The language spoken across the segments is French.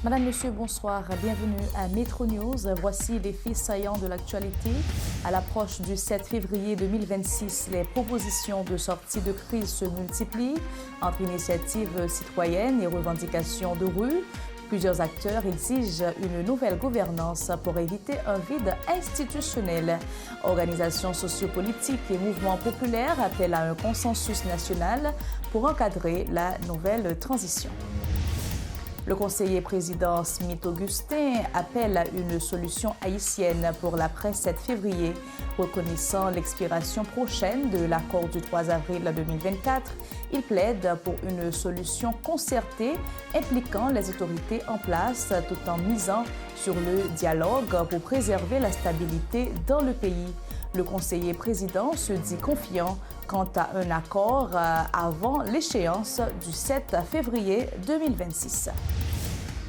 Madame, Monsieur, bonsoir. Bienvenue à Metro News. Voici les faits saillants de l'actualité. À l'approche du 7 février 2026, les propositions de sortie de crise se multiplient entre initiatives citoyennes et revendications de rue. Plusieurs acteurs exigent une nouvelle gouvernance pour éviter un vide institutionnel. Organisations sociopolitiques et mouvements populaires appellent à un consensus national pour encadrer la nouvelle transition. Le conseiller président Smith-Augustin appelle à une solution haïtienne pour l'après-7 février. Reconnaissant l'expiration prochaine de l'accord du 3 avril 2024, il plaide pour une solution concertée impliquant les autorités en place tout en misant sur le dialogue pour préserver la stabilité dans le pays. Le conseiller président se dit confiant quant à un accord avant l'échéance du 7 février 2026.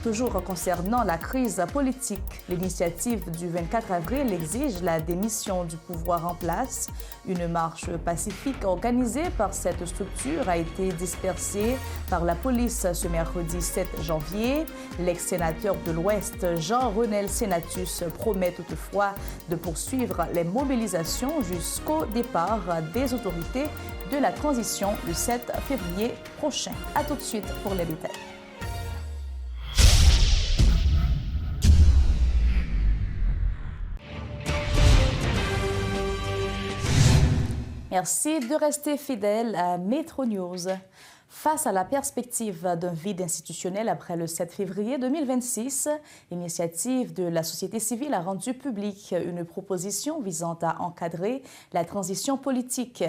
Toujours concernant la crise politique, l'initiative du 24 avril exige la démission du pouvoir en place. Une marche pacifique organisée par cette structure a été dispersée par la police ce mercredi 7 janvier. L'ex-sénateur de l'Ouest, Jean-Renel Senatus, promet toutefois de poursuivre les mobilisations jusqu'au départ des autorités de la transition le 7 février prochain. À tout de suite pour les détails. Merci de rester fidèle à Metro News. Face à la perspective d'un vide institutionnel après le 7 février 2026, l'initiative de la société civile a rendu publique une proposition visant à encadrer la transition politique.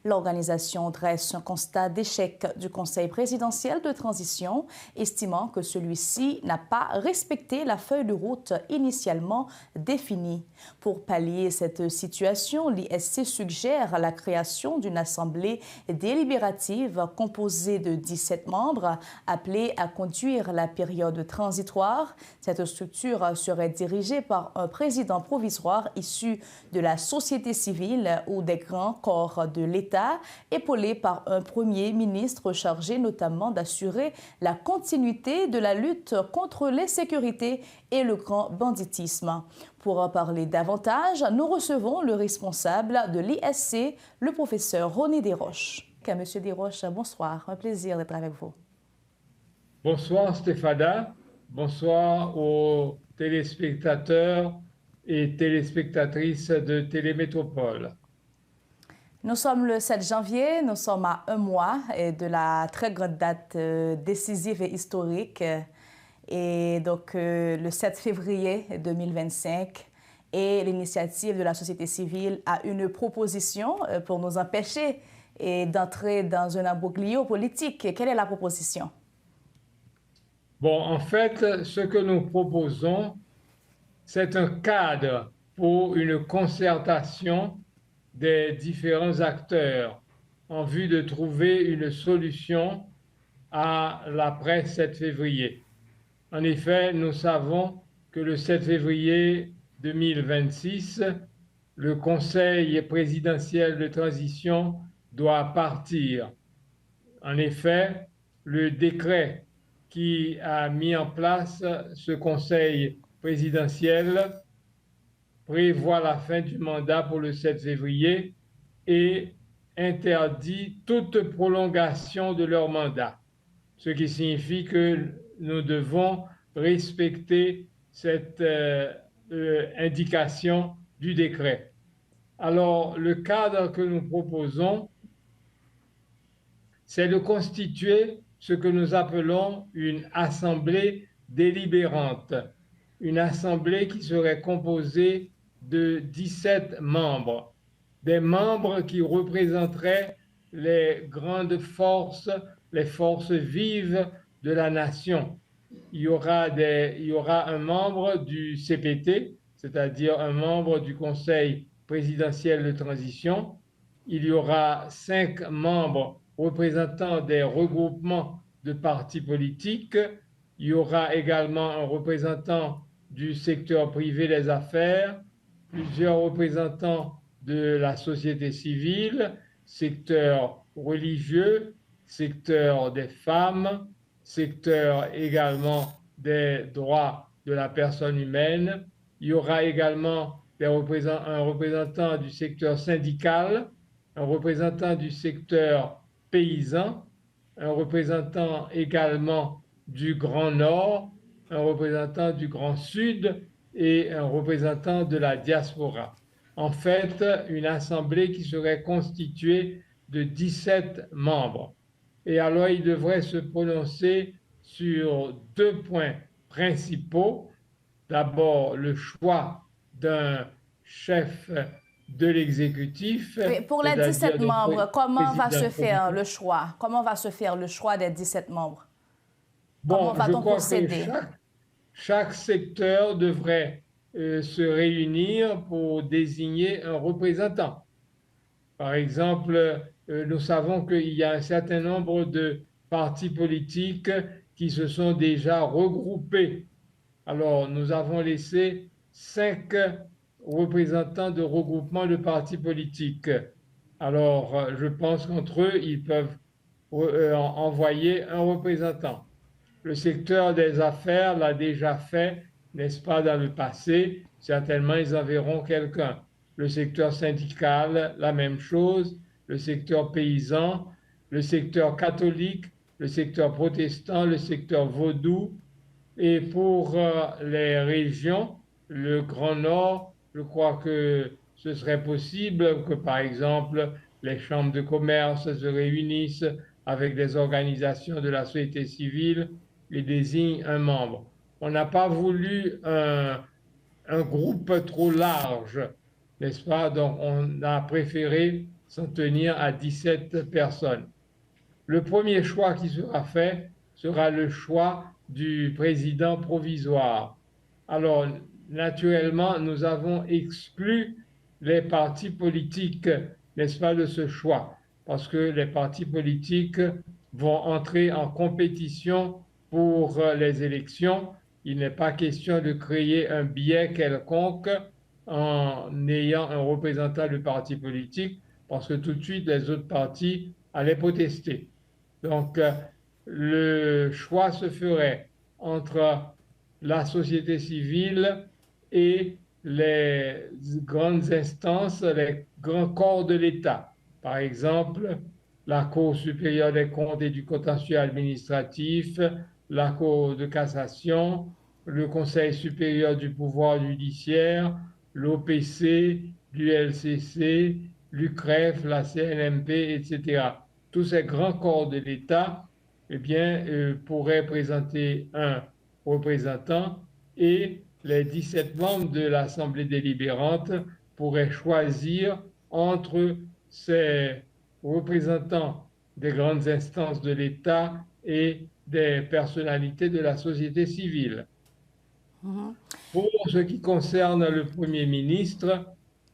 L'organisation dresse un constat d'échec du Conseil présidentiel de transition, estimant que celui-ci n'a pas respecté la feuille de route initialement définie. Pour pallier cette situation, l'ISC suggère la création d'une assemblée délibérative composée de 17 membres appelés à conduire la période transitoire. Cette structure serait dirigée par un président provisoire issu de la société civile ou des grands corps de l'État, épaulé par un premier ministre chargé notamment d'assurer la continuité de la lutte contre l'insécurité et le grand banditisme. Pour en parler davantage, nous recevons le responsable de l'ISC, le professeur René Desroches. Monsieur Desroches, bonsoir. Un plaisir d'être avec vous. Bonsoir Stéphada. Bonsoir aux téléspectateurs et téléspectatrices de Télémétropole. Nous sommes le 7 janvier, nous sommes à un mois de la très grande date décisive et historique. Et donc le 7 février 2025, et l'initiative de la société civile a une proposition pour nous empêcher d'entrer dans un imbroglio politique. Quelle est la proposition? Bon, en fait, ce que nous proposons, c'est un cadre pour une concertation des différents acteurs en vue de trouver une solution à l'après 7 février. En effet, nous savons que le 7 février 2026, le Conseil présidentiel de transition doit partir. En effet, le décret qui a mis en place ce Conseil présidentiel prévoit la fin du mandat pour le 7 février et interdit toute prolongation de leur mandat, ce qui signifie que nous devons respecter cette indication du décret. Alors, le cadre que nous proposons, c'est de constituer ce que nous appelons une assemblée délibérante, une assemblée qui serait composée de 17 membres, des membres qui représenteraient les grandes forces, les forces vives de la nation. Il y aura un membre du CPT, c'est-à-dire un membre du Conseil présidentiel de transition. Il y aura 5 membres représentant des regroupements de partis politiques. Il y aura également un représentant du secteur privé des affaires, plusieurs représentants de la société civile, secteur religieux, secteur des femmes, secteur également des droits de la personne humaine. Il y aura également un représentant du secteur syndical, un représentant du secteur paysan, un représentant également du Grand Nord, un représentant du Grand Sud et un représentant de la diaspora. En fait, une assemblée qui serait constituée de 17 membres. Et alors, il devrait se prononcer sur deux points principaux. D'abord, le choix d'un chef de l'exécutif, pour les 17 c'est-à-dire membres, comment va se faire président. le choix? Comment va se faire le choix des 17 membres? Comment Bon, je va-t-on crois que procéder? chaque secteur devrait se réunir pour désigner un représentant. Par exemple, nous savons qu'il y a un certain nombre de partis politiques qui se sont déjà regroupés. Alors, nous avons laissé 5 représentants de regroupement de partis politiques. Alors, je pense qu'entre eux, ils peuvent envoyer un représentant. Le secteur des affaires l'a déjà fait, n'est-ce pas, dans le passé. Certainement, ils enverront quelqu'un. Le secteur syndical, la même chose. Le secteur paysan, le secteur catholique, le secteur protestant, le secteur vaudou. Et pour les régions, le Grand Nord, je crois que ce serait possible que, par exemple, les chambres de commerce se réunissent avec des organisations de la société civile et désignent un membre. On n'a pas voulu un groupe trop large, n'est-ce pas? Donc, on a préféré s'en tenir à 17 personnes. Le premier choix qui sera fait sera le choix du président provisoire. Alors, naturellement, nous avons exclu les partis politiques, n'est-ce pas, de ce choix, parce que les partis politiques vont entrer en compétition pour les élections. Il n'est pas question de créer un biais quelconque en ayant un représentant du parti politique, parce que tout de suite, les autres partis allaient protester. Donc, le choix se ferait entre la société civile et les grandes instances, les grands corps de l'État. Par exemple, la Cour supérieure des comptes et du contentieux administratif, la Cour de cassation, le Conseil supérieur du pouvoir judiciaire, l'OPC, l'ULCC, l'UCREF, la CNMP, etc. Tous ces grands corps de l'État, eh bien, pourraient présenter un représentant et les 17 membres de l'Assemblée délibérante pourraient choisir entre ces représentants des grandes instances de l'État et des personnalités de la société civile. Pour ce qui concerne le Premier ministre,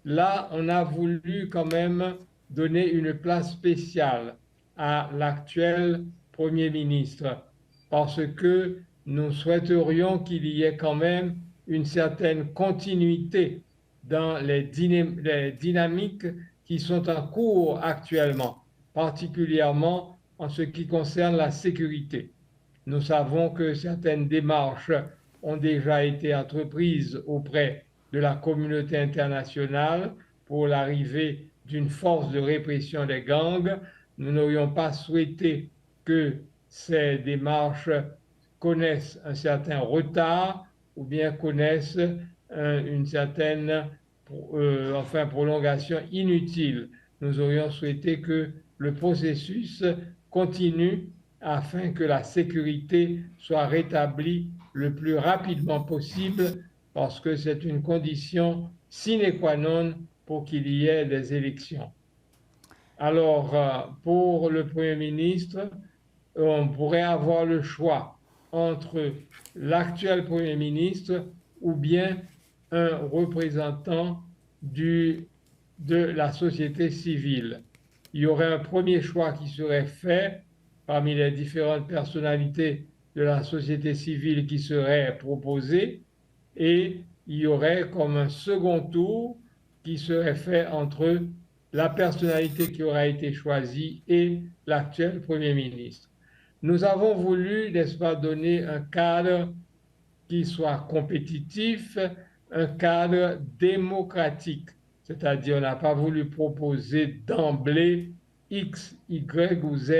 là, on a voulu quand même donner une place spéciale à l'actuel Premier ministre parce que nous souhaiterions qu'il y ait quand même une certaine continuité dans les dynamiques qui sont en cours actuellement, particulièrement en ce qui concerne la sécurité. Nous savons que certaines démarches ont déjà été entreprises auprès de la communauté internationale pour l'arrivée d'une force de répression des gangs. Nous n'aurions pas souhaité que ces démarches connaissent un certain retard ou bien connaissent une certaine prolongation inutile. Nous aurions souhaité que le processus continue afin que la sécurité soit rétablie le plus rapidement possible parce que c'est une condition sine qua non pour qu'il y ait des élections. Alors, pour le Premier ministre, on pourrait avoir le choix entre l'actuel Premier ministre ou bien un représentant de la société civile. Il y aurait un premier choix qui serait fait parmi les différentes personnalités de la société civile qui seraient proposées et il y aurait comme un second tour qui serait fait entre la personnalité qui aura été choisie et l'actuel Premier ministre. Nous avons voulu, n'est-ce pas, donner un cadre qui soit compétitif, un cadre démocratique. C'est-à-dire, on n'a pas voulu proposer d'emblée X, Y ou Z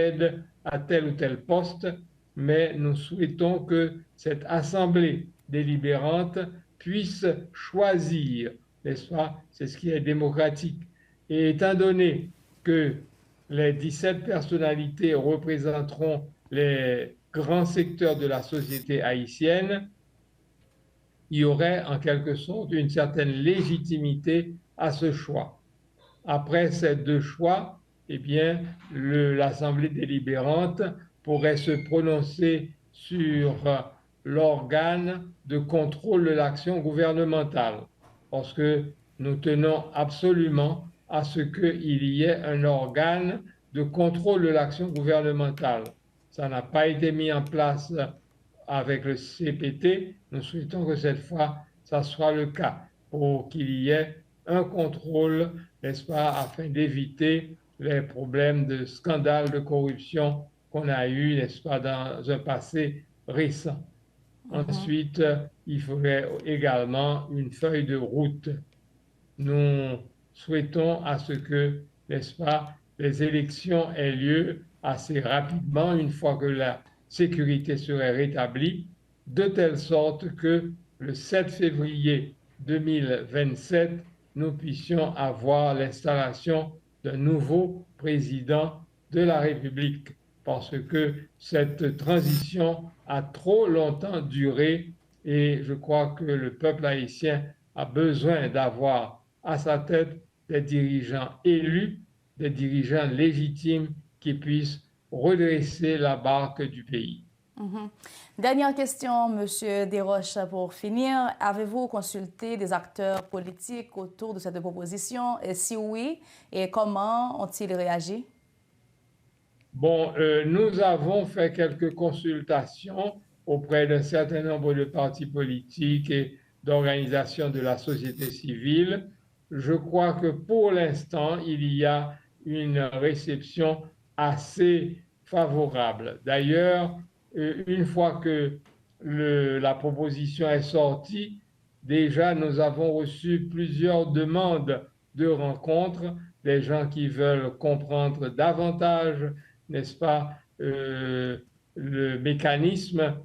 à tel ou tel poste, mais nous souhaitons que cette assemblée délibérante puisse choisir, n'est-ce pas? C'est ce qui est démocratique. Et étant donné que les 17 personnalités représenteront les grands secteurs de la société haïtienne, il y aurait en quelque sorte une certaine légitimité à ce choix. Après ces deux choix, eh bien, l'Assemblée délibérante pourrait se prononcer sur l'organe de contrôle de l'action gouvernementale, parce que nous tenons absolument à ce qu'il y ait un organe de contrôle de l'action gouvernementale. Ça n'a pas été mis en place avec le CPT. Nous souhaitons que cette fois, ça soit le cas pour qu'il y ait un contrôle, n'est-ce pas, afin d'éviter les problèmes de scandale de corruption qu'on a eu, n'est-ce pas, dans un passé récent. Ensuite, il faudrait également une feuille de route. Nous souhaitons à ce que, n'est-ce pas, les élections aient lieu assez rapidement, une fois que la sécurité serait rétablie, de telle sorte que le 7 février 2027, nous puissions avoir l'installation d'un nouveau président de la République, parce que cette transition a trop longtemps duré et je crois que le peuple haïtien a besoin d'avoir à sa tête des dirigeants élus, des dirigeants légitimes qui puissent redresser la barque du pays. Dernière question, M. Desroches, pour finir. Avez-vous consulté des acteurs politiques autour de cette proposition? Et si oui, et comment ont-ils réagi? Bon, nous avons fait quelques consultations auprès d'un certain nombre de partis politiques et d'organisations de la société civile. Je crois que pour l'instant, il y a une réception assez favorable. D'ailleurs, une fois que la proposition est sortie, déjà nous avons reçu plusieurs demandes de rencontres, des gens qui veulent comprendre davantage, n'est-ce pas, le mécanisme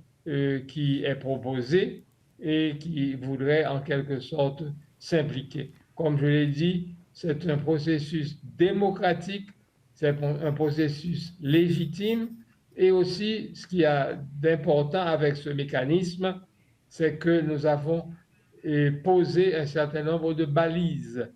qui est proposé et qui voudrait en quelque sorte s'impliquer. Comme je l'ai dit, c'est un processus démocratique, c'est un processus légitime et aussi ce qu'il y a d'important avec ce mécanisme, c'est que nous avons posé un certain nombre de balises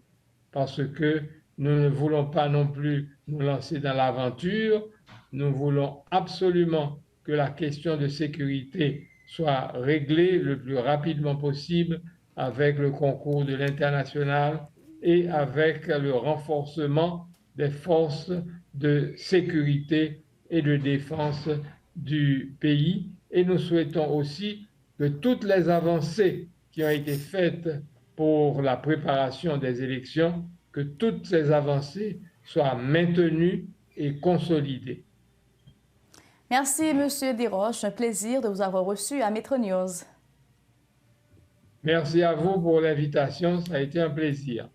parce que nous ne voulons pas non plus nous lancer dans l'aventure. Nous voulons absolument que la question de sécurité soit réglée le plus rapidement possible avec le concours de l'international et avec le renforcement des forces de sécurité et de défense du pays. Et nous souhaitons aussi que toutes les avancées qui ont été faites pour la préparation des élections, que toutes ces avancées soient maintenues et consolidées. Merci, M. Desroches. Un plaisir de vous avoir reçu à Metro News. Merci à vous pour l'invitation. Ça a été un plaisir.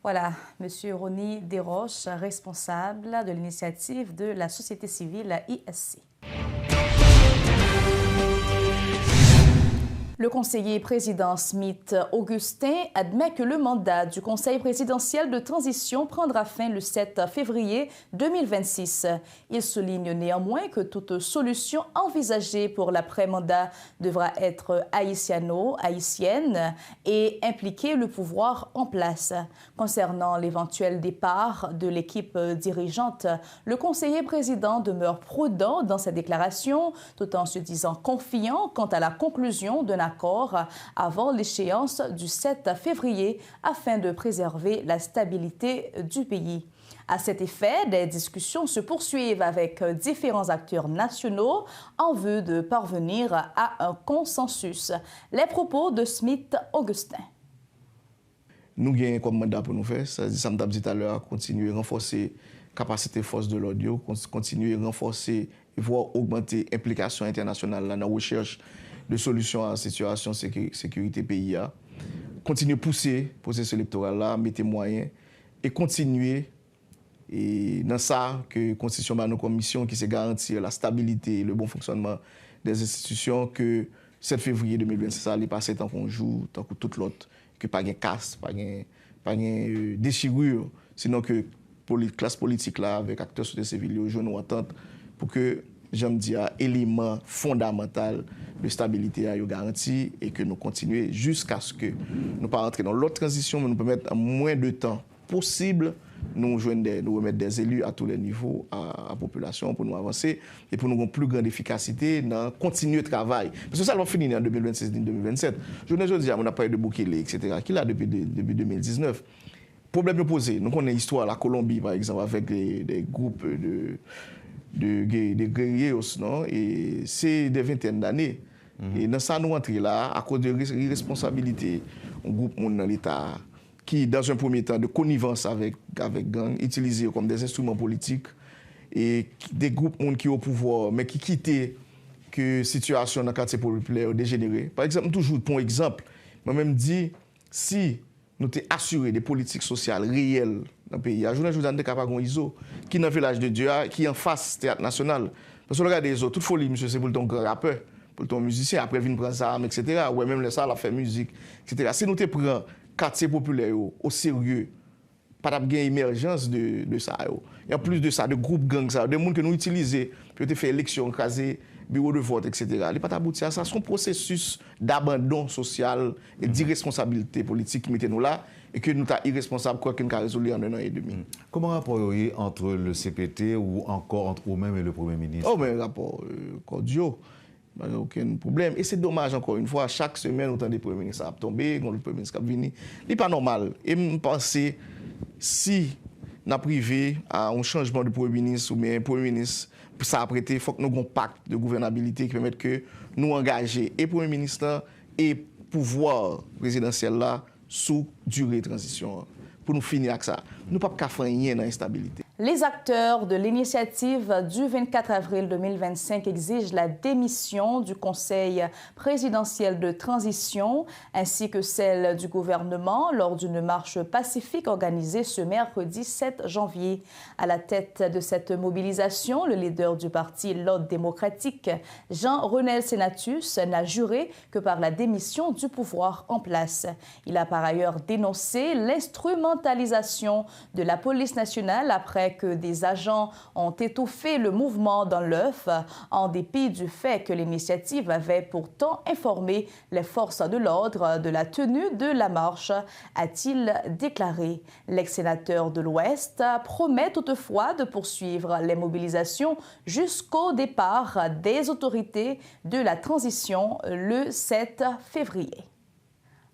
Voilà, M. Ronnie Desroches, responsable de l'initiative de la société civile ISC. Le conseiller président Smith Augustin admet que le mandat du Conseil présidentiel de transition prendra fin le 7 février 2026. Il souligne néanmoins que toute solution envisagée pour l'après-mandat devra être haïtiano-haïtienne et impliquer le pouvoir en place. Concernant l'éventuel départ de l'équipe dirigeante, le conseiller président demeure prudent dans ses déclarations, tout en se disant confiant quant à la conclusion d'un accord avant l'échéance du 7 février afin de préserver la stabilité du pays. À cet effet, des discussions se poursuivent avec différents acteurs nationaux en vue de parvenir à un consensus. Les propos de Smith Augustin. Nous avons comme mandat pour nous faire, ça me dit tout à l'heure, continuer à renforcer la capacité force de l'audio, continuer à renforcer et voire augmenter l'implication internationale dans la recherche de solution à la situation sécurité pays. Continuer à pousser le processus électoral là, mettre moyens et continuer et dans ça que la Constitution a nos commissions qui se garantir la stabilité et le bon fonctionnement des institutions que 7 février 2026 ça allait passer tant qu'on joue, tant que tout l'autre, que pas de casse, pas de déchirure, sinon que la classe politique là avec acteurs société civile jouent nos attentes pour que j'aime dire élément fondamental de stabilité à garanti et que nous continuons jusqu'à ce que nous pas rentrer dans l'autre transition mais nous permettre en moins de temps possible nous remettre des élus à tous les niveaux à la population pour nous avancer et pour nous avoir une plus grande efficacité dans continuer le travail. Parce que ça va finir en 2026-2027. Je ne dis pas, on a parlé de Bukele, etc., qui là depuis 2019. Problème posé, nous connaissons l'histoire de la Colombie, par exemple, avec des groupes de guerriers, non? Et c'est des vingtaines d'années. Et dans ça, nous entrons là, à cause de l'irresponsabilité, un groupe dans l'État qui, dans un premier temps, de connivence avec gang, utilisés comme des instruments politiques, et des groupes qui sont au pouvoir, mais qui quittent que la situation dans le quartier populaire dégénérée. Par exemple, toujours pour exemple, moi-même dis, si nous sommes assurés des politiques sociales réelles dans le pays, il y a un journal de Capagon ISO, qui est dans le village de Dieu, qui est en face du théâtre national. Parce que regardez les autres, toute folie, monsieur, c'est pour ton grand rappeur, pour ton musicien, après, il vient prendre sa arme, etc. Ou même ça, la fait musique, etc. Si nous te prenons quartier populaire au sérieux, pas d'avoir une émergence de ça. Et en plus de ça, de groupes gangs, de gens que nous utilisons pour faire élection, caser bureau de vote, etc. Il n'est pas aboutir à ça. C'est un processus d'abandon social et d'irresponsabilité politique qui met nous là et que nous sommes irresponsables quoi qu'on a résolu en 1 an et demi. Comment rapport entre le CPT ou encore entre vous-même et le Premier ministre? Oh, mais rapport cordial. Il n'y a aucun problème. Et c'est dommage, encore une fois, chaque semaine, autant des premiers ministres qui tombé, quand le premier ministre qui venu. Ce n'est pas normal. Et je pense si nous avons privé à un changement de premier ministre ou bien un premier ministre, ça a prêté, il faut que nous ayons un pacte de gouvernabilité qui permette que nous engager et premier ministre et pouvoir présidentiel là sous durée de transition. Pour nous finir avec ça. Nous ne pouvons pas faire rien dans l'instabilité. Les acteurs de l'initiative du 24 avril 2025 exigent la démission du Conseil présidentiel de transition ainsi que celle du gouvernement lors d'une marche pacifique organisée ce mercredi 7 janvier. À la tête de cette mobilisation, le leader du parti L'Ordre démocratique, Jean-Renel Senatus, n'a juré que par la démission du pouvoir en place. Il a par ailleurs dénoncé l'instrumentalisation de la police nationale après que des agents ont étouffé le mouvement dans l'œuf, en dépit du fait que l'initiative avait pourtant informé les forces de l'ordre de la tenue de la marche, a-t-il déclaré. L'ex-sénateur de l'Ouest promet toutefois de poursuivre les mobilisations jusqu'au départ des autorités de la transition le 7 février.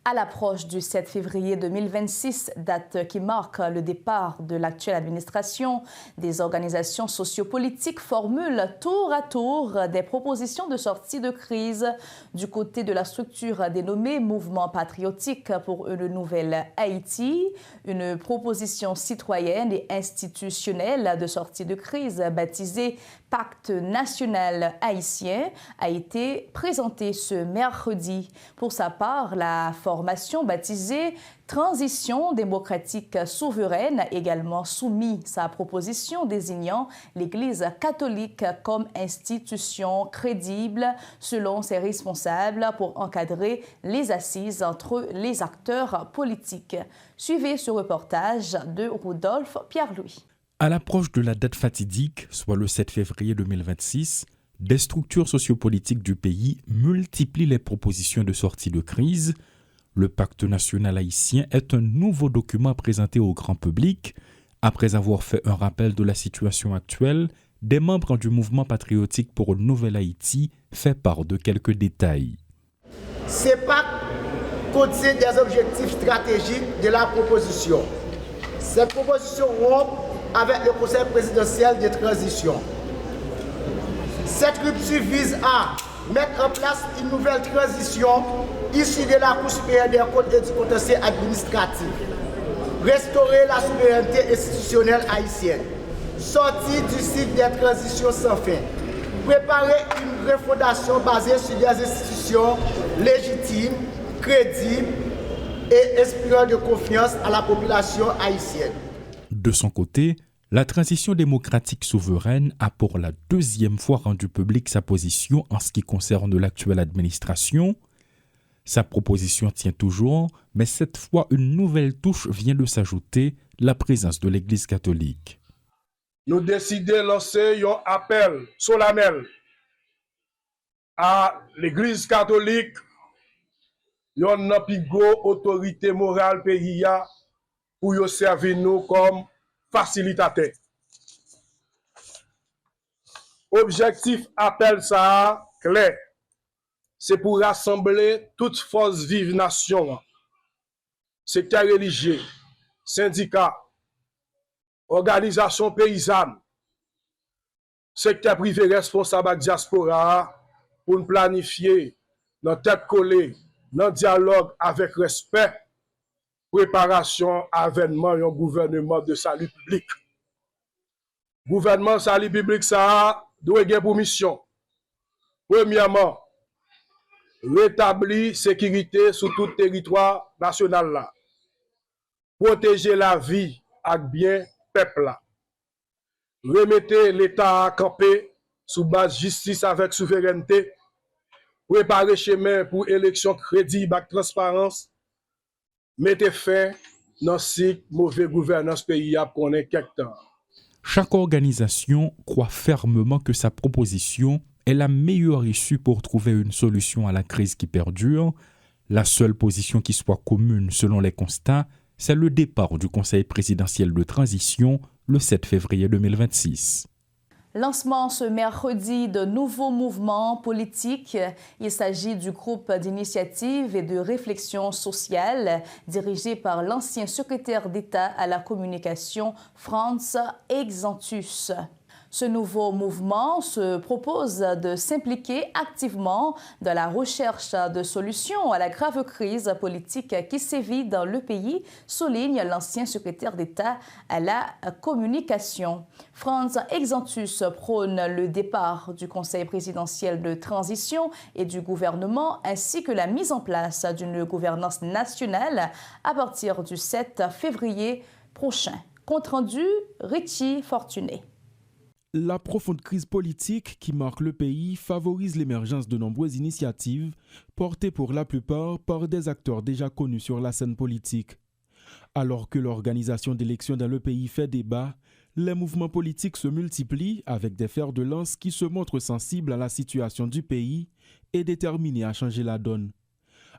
À l'approche du 7 février 2026, date qui marque le départ de l'actuelle administration, des organisations sociopolitiques formulent tour à tour des propositions de sortie de crise du côté de la structure dénommée Mouvement patriotique pour une nouvelle Haïti. Une proposition citoyenne et institutionnelle de sortie de crise baptisée Pacte national haïtien a été présentée ce mercredi. Pour sa part, la formation baptisée Transition démocratique souveraine a également soumis sa proposition désignant l'Église catholique comme institution crédible selon ses responsables pour encadrer les assises entre les acteurs politiques. Suivez ce reportage de Rodolphe Pierre-Louis. À l'approche de la date fatidique, soit le 7 février 2026, des structures sociopolitiques du pays multiplient les propositions de sortie de crise. Le Pacte national haïtien est un nouveau document présenté au grand public. Après avoir fait un rappel de la situation actuelle, des membres du mouvement patriotique pour une nouvelle Haïti fait part de quelques détails. Ce pacte contient des objectifs stratégiques de la proposition. Cette proposition rompt avec le Conseil présidentiel de transition. Cette rupture vise à mettre en place une nouvelle transition issue de la Cour supérieure des comptes et du contentieux administratif, restaurer la souveraineté institutionnelle haïtienne, sortir du cycle des transitions sans fin, préparer une refondation basée sur des institutions légitimes, crédibles et inspirant de confiance à la population haïtienne. De son côté, la transition démocratique souveraine a pour la deuxième fois rendu publique sa position en ce qui concerne l'actuelle administration. Sa proposition tient toujours, mais cette fois une nouvelle touche vient de s'ajouter, la présence de l'Église catholique. Nous décidons de lancer un appel solennel à l'Église catholique, une autorité morale pays pour servir nous comme facilitateur. Objectif appel ça clair, c'est pour rassembler toutes forces vives nation, secteur religieux, syndicats, organisations paysannes, secteur privé responsable à diaspora pour nous planifier dans tête collée, dans dialogue avec respect, préparation avènement un gouvernement de salut public. Gouvernement salut public ça doit avoir pour mission. Premièrement, rétablir sécurité sur tout territoire national là. Protéger la vie avec bien peuple là. Remettre l'État à camper sous base justice avec souveraineté. Préparer chemin pour élection crédible et transparence. Mettez fin dans ce mauvais gouvernance pays à connaître quelque temps. Chaque organisation croit fermement que sa proposition est la meilleure issue pour trouver une solution à la crise qui perdure. La seule position qui soit commune selon les constats, c'est le départ du Conseil présidentiel de transition le 7 février 2026. Lancement ce mercredi de nouveaux mouvements politiques. Il s'agit du groupe d'initiative et de réflexion sociale dirigé par l'ancien secrétaire d'État à la communication Frantz Exantus. Ce nouveau mouvement se propose de s'impliquer activement dans la recherche de solutions à la grave crise politique qui sévit dans le pays, souligne l'ancien secrétaire d'État à la communication. Frantz Exantus prône le départ du Conseil présidentiel de transition et du gouvernement ainsi que la mise en place d'une gouvernance nationale à partir du 7 février prochain. Compte rendu, Richie Fortuné. La profonde crise politique qui marque le pays favorise l'émergence de nombreuses initiatives portées pour la plupart par des acteurs déjà connus sur la scène politique. Alors que l'organisation d'élections dans le pays fait débat, les mouvements politiques se multiplient avec des fers de lance qui se montrent sensibles à la situation du pays et déterminés à changer la donne.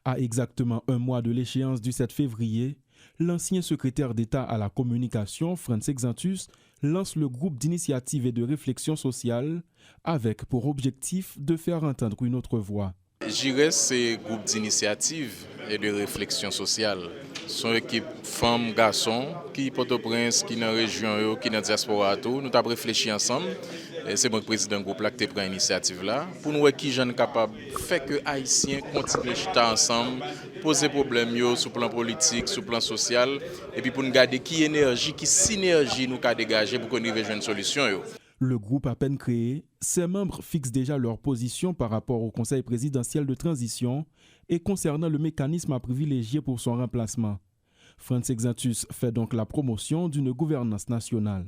À exactement un mois de l'échéance du 7 février, l'ancien secrétaire d'État à la communication, Frantz Exantus, lance le groupe d'initiative et de réflexion sociale avec pour objectif de faire entendre une autre voix. JIRES, c'est un groupe d'initiative et de réflexion sociale. Son équipe femmes, garçons, qui Port-au-Prince, qui dans la région, qui dans la diaspora, nous avons réfléchi ensemble. C'est mon président du groupe là qui a pris l'initiative là. Pour nous, qui jeunes capables de faire que les Haïtiens continuent à chuter ensemble, poser des problèmes sur le plan politique, sur le plan social, et puis pour nous garder qui énergie, qui synergie nous avons dégagé pour qu'on arrive à une solution. Le groupe à peine créé, ses membres fixent déjà leur position par rapport au Conseil présidentiel de transition et concernant le mécanisme à privilégier pour son remplacement. Frantz Exantus fait donc la promotion d'une gouvernance nationale.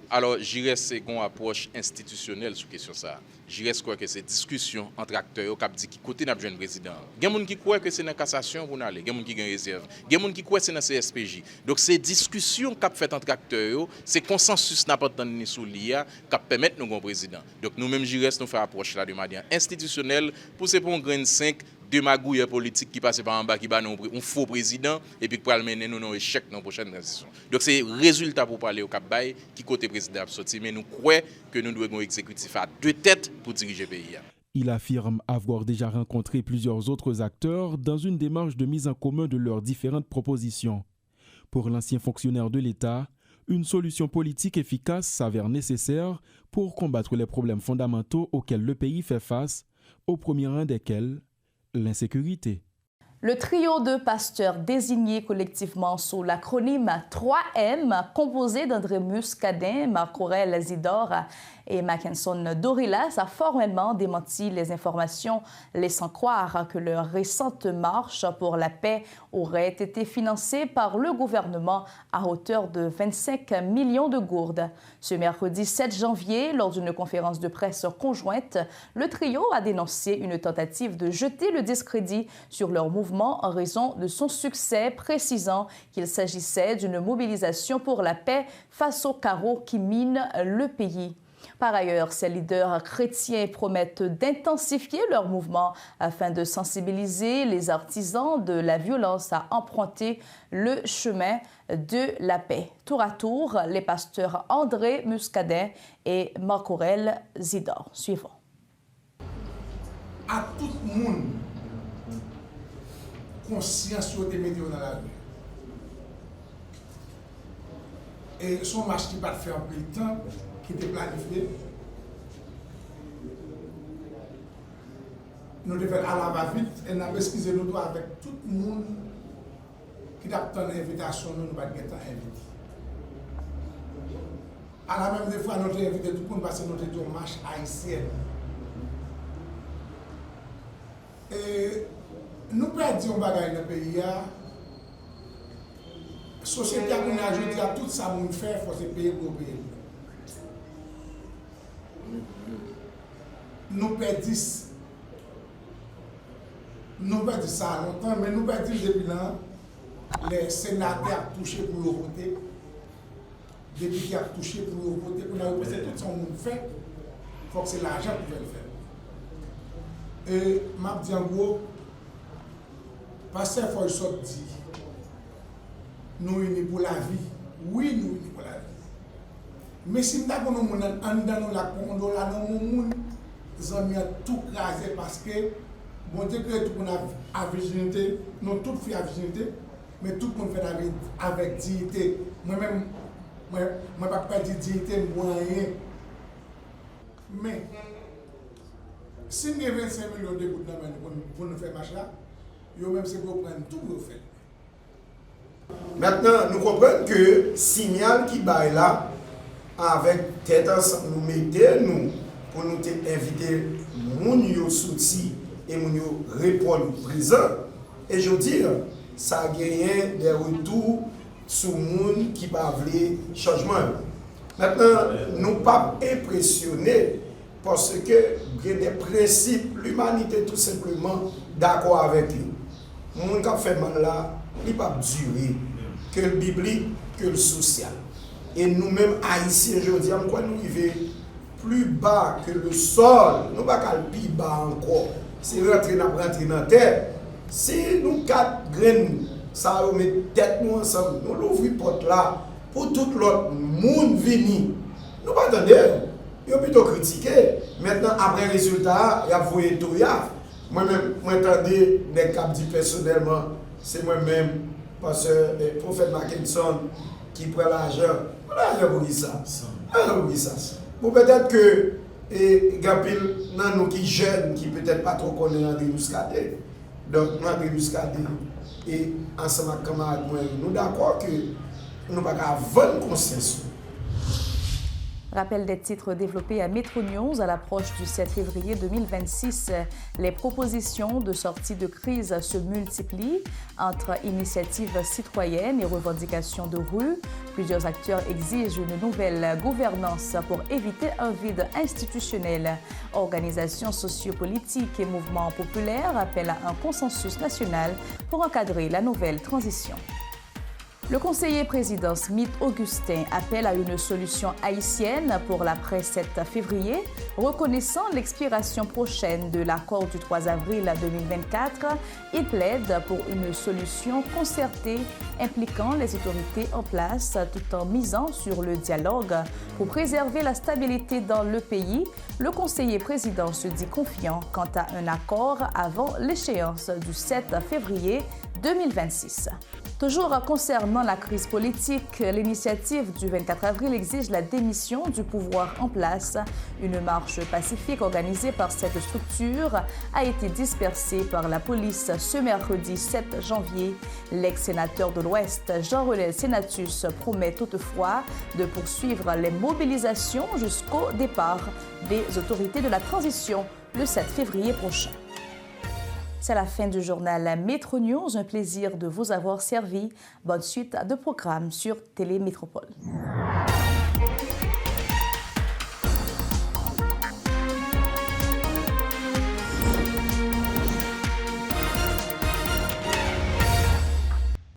Alors, JIRES, c'est une approche institutionnelle sur la question ça. JIRES croit que c'est discussion entre acteurs qui disent qui côté n'a besoin de président. Il y a des gens qui croient que c'est dans la cassation pour aller, il y a des gens qui ont réserve, il y a des gens qui croient que c'est dans la CSPJ. Donc, c'est discussion qui fait entre acteurs, c'est consensus n'a pas entendu sur l'IA qui permet nous un président. Donc, nous-mêmes, JIRES, nous faisons approche là de manière institutionnelle pour ce point grain 5 de magouille politique qui passe par en bas qui bat un faux président et puis pour mener nous dans échec dans la prochaine transition. Donc c'est résultat pour parler au Cap Bay qui côté président a sorti mais nous croyons que nous devons un exécutif à deux têtes pour diriger le pays. Il affirme avoir déjà rencontré plusieurs autres acteurs dans une démarche de mise en commun de leurs différentes propositions. Pour l'ancien fonctionnaire de l'État, une solution politique efficace s'avère nécessaire pour combattre les problèmes fondamentaux auxquels le pays fait face, au premier rang desquels l'insécurité. Le trio de pasteurs désignés collectivement sous l'acronyme 3M, composé d'André Muscadin, Marc-Aurèle Zidore et Mackinson Dorilas, a formellement démenti les informations laissant croire que leur récente marche pour la paix aurait été financée par le gouvernement à hauteur de 25 millions de gourdes. Ce mercredi 7 janvier, lors d'une conférence de presse conjointe, le trio a dénoncé une tentative de jeter le discrédit sur leur mouvement en raison de son succès, précisant qu'il s'agissait d'une mobilisation pour la paix face aux carreaux qui minent le pays. Par ailleurs, ces leaders chrétiens promettent d'intensifier leur mouvement afin de sensibiliser les artisans de la violence à emprunter le chemin de la paix. Tour à tour, les pasteurs André Muscadin et Marc-Aurèle Zidore. Suivons. À tout le monde, conscience de mettre dans la rue. Et son marche qui va faire un peu de temps, qui était planifié. Nous devons aller à la va-vite et nous avons excusé nous avec tout le monde qui a obtenu l'invitation, nous ne pouvons pas être invités. À la même fois, nous avons invité tout le monde parce que nous avons une marche haïtienne. Et nous pouvons dire un bagage dans le pays. La société a ajouté à tout ça, nous fait, il faut se payer pour payer. Nous perdons ça longtemps, mais nous perdons depuis là, les sénateurs touchés pour le voter, les députés touchés pour le voter, pour nous représenter tout ce qu'on fait, il faut que c'est l'argent qui veut le faire. Et je dis en gros, pasteur faut sortir dit, nous unis pour la vie, oui nous unis pour la vie. Mais si nous avons nous la condo, là, nous avons tout crasé parce que bon Dieu crée tout le monde à virginité, nous tout fait à virginité, mais tout le monde fait avec dignité. Moi-même, je ne peux pas dire dignité moyen. Mais si nous avons 25 millions de gouttes pour nous faire marcher là, même c'est pour prendre tout pour faire. Maintenant, nous comprenons que le signal qui est là, avec tête ensemble, nous mettons pour nous inviter nous soutien et nous répondre présent. Et je veux dire, ça a gagné des retours sur le monde qui va vouloir changement. Maintenant, nous ne sommes pas impressionnés parce que il y a des principes, l'humanité tout simplement d'accord avec lui. Le monde qui a fait mal là, il ne peut pas durer que le biblique, que le social. Et nous-mêmes, Haïtiens, je veux dire, nous arrivons plus bas que le sol. Nous ne pouvons pas aller plus bas encore. C'est rentrer dans la terre. Si nous, 4 graines, ça va mettre tête nous ensemble, nous l'ouvrons porte là pour tout l'autre monde venir. Nous ne pas attendre. Ils ont plutôt critiqué. Maintenant, après le résultat, il y a voué tout. Moi-même, je m'entendais des cap dit personnellement, c'est moi-même, parce que le prophète Mackinson qui prend l'argent. Voilà, pour ça. Bon, peut-être que il y a nous qui jeunes qui peut-être pas trop connaissent André Muscadin. Donc, André Muscadin et ensemble avec camarades, nous d'accord que nous n'avons pas bonne conscience. Rappel des titres développés à Metro News à l'approche du 7 février 2026. Les propositions de sortie de crise se multiplient entre initiatives citoyennes et revendications de rue. Plusieurs acteurs exigent une nouvelle gouvernance pour éviter un vide institutionnel. Organisations sociopolitiques et mouvements populaires appellent à un consensus national pour encadrer la nouvelle transition. Le conseiller président Smith Augustin appelle à une solution haïtienne pour l'après-7 février, reconnaissant l'expiration prochaine de l'accord du 3 avril 2024. Il plaide pour une solution concertée impliquant les autorités en place tout en misant sur le dialogue pour préserver la stabilité dans le pays. Le conseiller président se dit confiant quant à un accord avant l'échéance du 7 février 2026. Toujours concernant la crise politique, l'initiative du 24 avril exige la démission du pouvoir en place. Une marche pacifique organisée par cette structure a été dispersée par la police ce mercredi 7 janvier. L'ex-sénateur de l'Ouest, Jean-René Sénatus, promet toutefois de poursuivre les mobilisations jusqu'au départ des autorités de la transition le 7 février prochain. C'est la fin du journal Métro News. Un plaisir de vous avoir servi. Bonne suite de programmes sur Télémétropole.